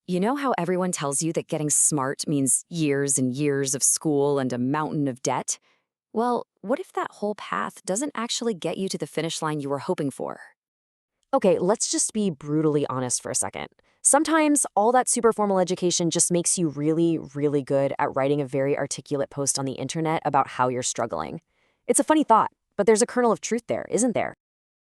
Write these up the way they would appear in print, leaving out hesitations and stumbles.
You know how everyone tells you that getting smart means years and years of school and a mountain of debt? Well, what if that whole path doesn't actually get you to the finish line you were hoping for? Okay, let's just be brutally honest for a second. Sometimes all that super formal education just makes you really, really good at writing a very articulate post on the internet about how you're struggling. It's a funny thought, but there's a kernel of truth there, isn't there?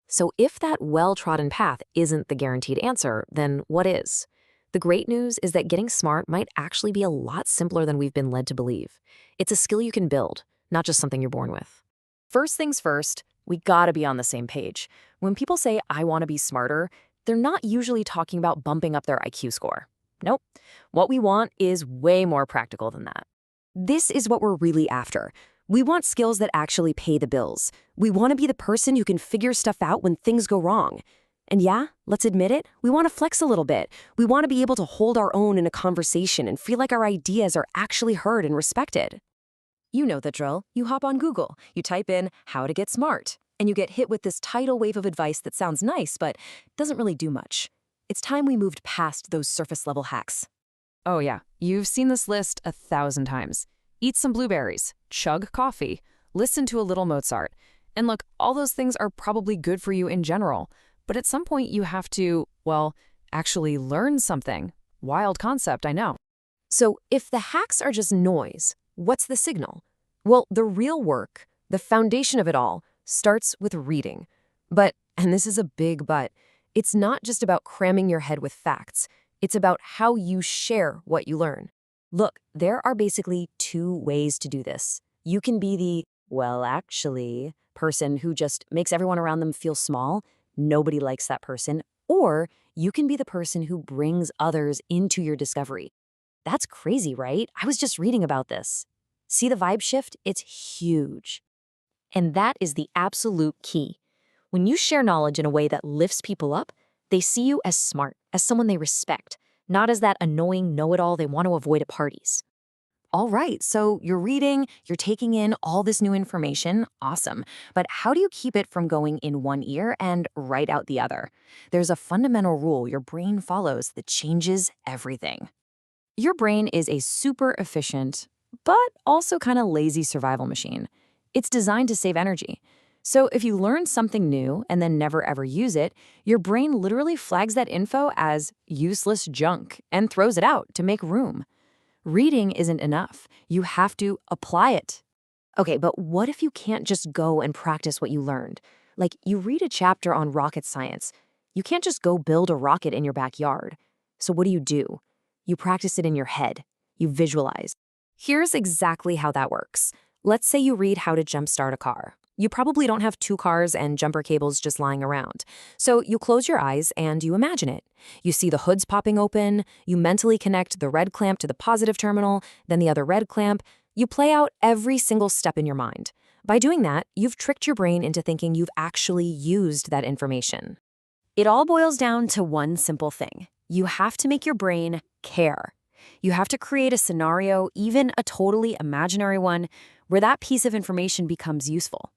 So if that well-trodden path isn't the guaranteed answer, then what is? The great news is that getting smart might actually be a lot simpler than we've been led to believe. It's a skill you can build, not just something you're born with. First things first, we gotta be on the same page. When people say, I wanna be smarter, they're not usually talking about bumping up their IQ score. Nope. What we want is way more practical than that. This is what we're really after. We want skills that actually pay the bills. We want to be the person who can figure stuff out when things go wrong. And yeah, let's admit it, we want to flex a little bit. We want to be able to hold our own in a conversation and feel like our ideas are actually heard and respected. You know the drill. You hop on Google, you type in how to get smart, and you get hit with this tidal wave of advice that sounds nice, but doesn't really do much. It's time we moved past those surface level hacks. Oh yeah, you've seen this list 1,000 times. Eat some blueberries, chug coffee, listen to a little Mozart. And look, all those things are probably good for you in general, but at some point you have to, well, actually learn something. Wild concept, I know. So if the hacks are just noise, what's the signal? Well, the real work, the foundation of it all, starts with reading. But, and this is a big but, it's not just about cramming your head with facts. It's about how you share what you learn. Look, there are basically two ways to do this. You can be the, well, actually, person who just makes everyone around them feel small. Nobody likes that person. Or you can be the person who brings others into your discovery. That's crazy, right? I was just reading about this. See the vibe shift? It's huge. And that is the absolute key. When you share knowledge in a way that lifts people up, they see you as smart, as someone they respect, not as that annoying know-it-all they want to avoid at parties. All right, so you're reading, you're taking in all this new information, awesome. But how do you keep it from going in one ear and right out the other? There's a fundamental rule your brain follows that changes everything. Your brain is a super efficient, but also kind of lazy survival machine. It's designed to save energy. So if you learn something new and then never ever use it, your brain literally flags that info as useless junk and throws it out to make room. Reading isn't enough. You have to apply it. Okay, but what if you can't just go and practice what you learned? Like, you read a chapter on rocket science. You can't just go build a rocket in your backyard. So what do? You practice it in your head. You visualize. Here's exactly how that works. Let's say you read how to jumpstart a car. You probably don't have two cars and jumper cables just lying around. So you close your eyes and you imagine it. You see the hoods popping open, you mentally connect the red clamp to the positive terminal, then the other red clamp. You play out every single step in your mind. By doing that, you've tricked your brain into thinking you've actually used that information. It all boils down to one simple thing. You have to make your brain care. You have to create a scenario, even a totally imaginary one, where that piece of information becomes useful.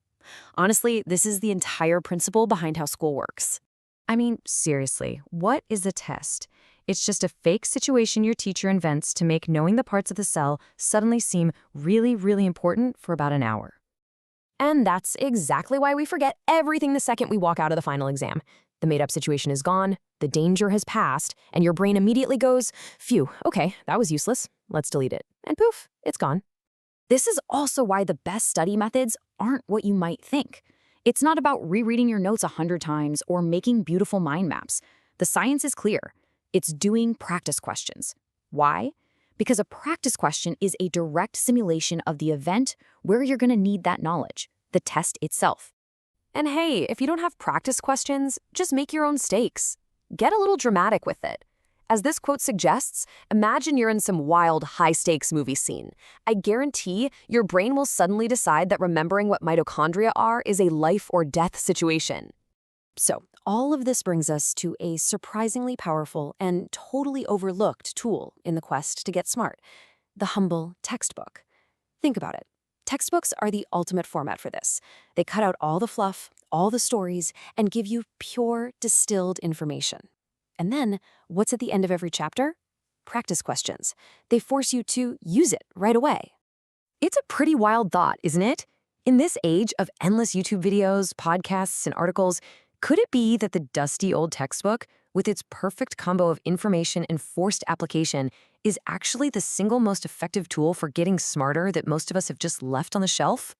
Honestly, this is the entire principle behind how school works. I mean, seriously, what is a test? It's just a fake situation your teacher invents to make knowing the parts of the cell suddenly seem really, really important for about an hour. And that's exactly why we forget everything the second we walk out of the final exam. The made-up situation is gone, the danger has passed, and your brain immediately goes, phew, okay, that was useless. Let's delete it. And poof, it's gone. This is also why the best study methods aren't what you might think. It's not about rereading your notes 100 times or making beautiful mind maps. The science is clear. It's doing practice questions. Why? Because a practice question is a direct simulation of the event where you're going to need that knowledge, the test itself. And hey, if you don't have practice questions, just make your own stakes. Get a little dramatic with it. As this quote suggests, imagine you're in some wild, high-stakes movie scene. I guarantee your brain will suddenly decide that remembering what mitochondria are is a life-or-death situation. So, all of this brings us to a surprisingly powerful and totally overlooked tool in the quest to get smart: the humble textbook. Think about it. Textbooks are the ultimate format for this. They cut out all the fluff, all the stories, and give you pure, distilled information. And then, what's at the end of every chapter? practice questions. They force you to use it right away. It's a pretty wild thought, isn't it? In this age of endless YouTube videos, podcasts, and articles, could it be that the dusty old textbook, with its perfect combo of information and forced application, is actually the single most effective tool for getting smarter that most of us have just left on the shelf?